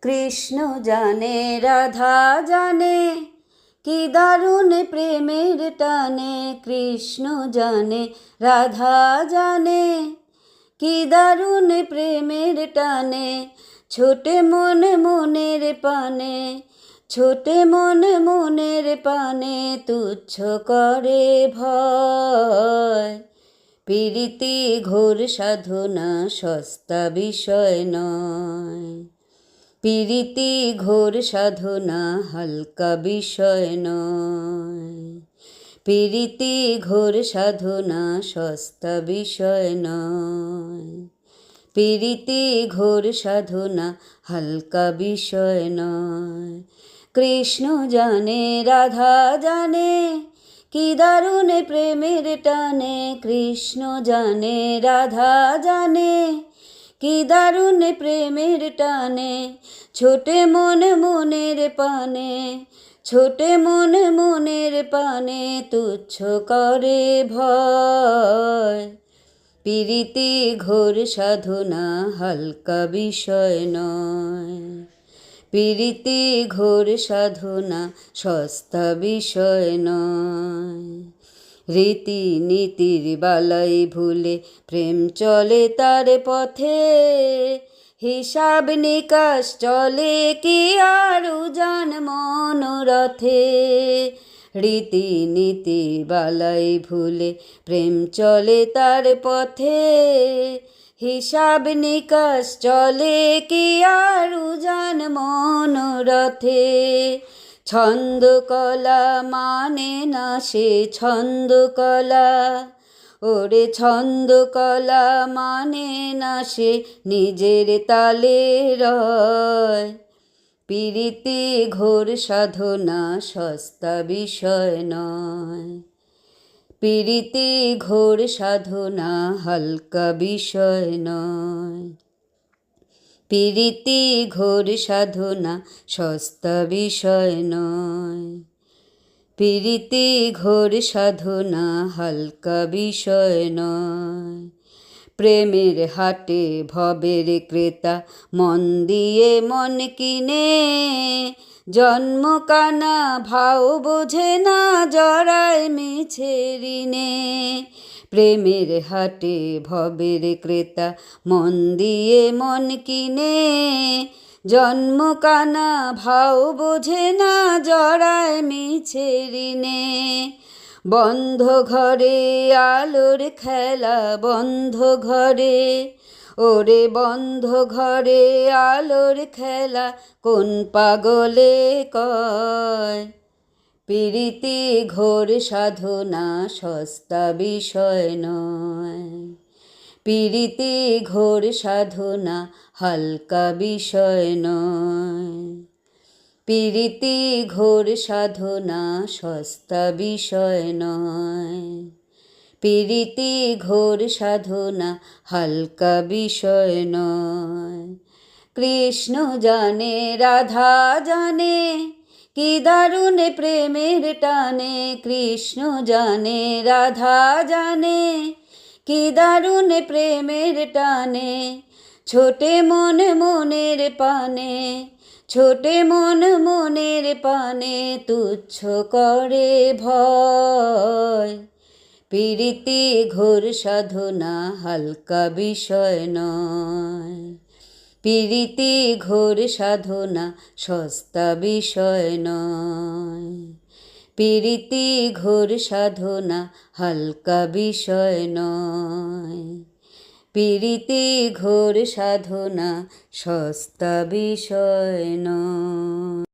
কৃষ্ণ জানে রাধা জানে, কি দারুণ প্রেমের টানে। কৃষ্ণ জানে রাধা জানে, কি দারুণ প্রেমের টানে। ছোটে মন মনের পানে, ছোটে মন মনের পানে, তুচ্ছ করে ভয়। পীড়িতি ঘোর সাধনা সস্তা বিষয় নয়, পীড়িতি ঘোর সাধনা হালকা বিষয় নয়। পীড়িতি ঘোর সাধনা সস্তা বিষয় নয়, পীড়িতি ঘোর সাধনা হালকা বিষয় নয়। কৃষ্ণ জানে রাধা জানে, কি দারুণ প্রেমের টানে। কৃষ্ণ জানে রাধা জানে, কি দারুণ প্রেমের টানে। ছোটে মন মনের পানে, ছোটে মন মনের পানে, তুচ্ছ করে ভয়। পীড়িতি ঘোর সাধনা হালকা বিষয় নয়, পীড়িতি ঘোর সাধনা সস্তা বিষয় নয়। রীতি নীতির বালাই ভুলে প্রেম চলে তার পথে, হিসাব নিকাশ চলে কি আর উজান মনোরথে। রীতি নীতি বালাই ভুলে প্রেম চলে তার পথে, হিসাব নিকাশ চলে কি আর উজান মনোরথে। ছন্দ কলা মানে না সে ছন্দ কলা, ওরে ছন্দ কলা মানে না সে নিজের তালে রয়। পীড়িতি ঘোর সাধনা সস্তা বিষয় নয়, পীড়িতি ঘোর সাধনা হালকা বিষয় নয়। পীড়িতি ঘোর সাধনা সস্তা বিষয় নয়, পীড়িতি ঘোর সাধনা হালকা বিষয় নয়। প্রেমের হাটে ভবের ক্রেতা মন দিয়ে মন কিনে, জন্ম কানা ভাও বোঝে না জড়ায় মিছে ঋণে। প্রেমের হাটে ভবের ক্রেতা মন দিয়ে মন কিনে, জন্ম কানা ভাও বোঝে না জড়ায় মিছে ঋণে। বন্ধ ঘরে আলোর খেলা, বন্ধ ঘরে, ওরে বন্ধ ঘরে আলোর খেলা কোন পাগলে কয়। পীড়িতি ঘোর সাধনা সস্তা বিষয় নয়, পীড়িতি ঘোর সাধনা হালকা বিষয় নয়। পীড়িতি ঘোর সাধনা সস্তা বিষয় নয়, পীড়িতি ঘোর সাধনা হালকা বিষয় নয়। কৃষ্ণ জানে রাধা জানে, কি দারুণ প্রেমের টানে। কৃষ্ণ জানে রাধা জানে, কি দারুণ প্রেমের টানে। ছোটে মন মনের পানে, ছোটে মন মনের পানে, তুচ্ছ করে ভয়। পীড়িতি ঘোর সাধনা হালকা বিষয় নয়, পীড়িতি ঘোর সাধনা সস্তা বিষয় নয়। পীড়িতি ঘোর সাধনা হালকা বিষয় নয়, পীড়িতি ঘোর সাধনা সস্তা বিষয় নয়।